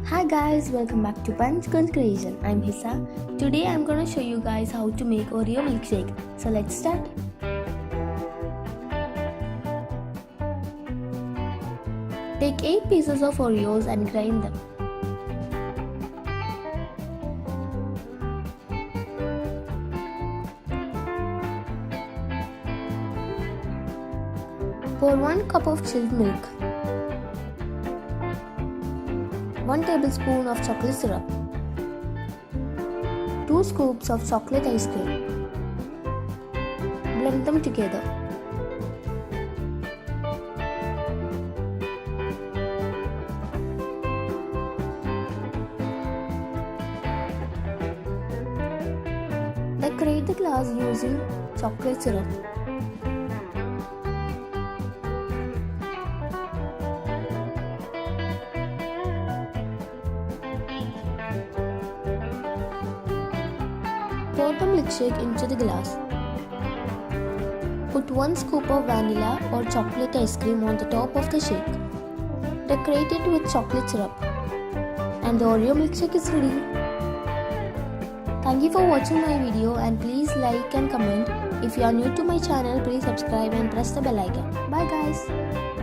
Hi guys, welcome back to Punchgun Creation. I'm Hissa. Today I'm gonna show you guys how to make Oreo milkshake. So let's start. Take 8 pieces of Oreos and grind them. Pour 1 cup of chilled milk. 1 tablespoon of chocolate syrup, 2 scoops of chocolate ice cream. Blend them together. Decorate the glass using chocolate syrup. Pour the milkshake into the glass. Put 1 scoop of vanilla or chocolate ice cream on the top of the shake. Decorate it with chocolate syrup. And the Oreo milkshake is ready. Thank you for watching my video and please like and comment. If you are new to my channel, please subscribe and press the bell icon. Bye guys.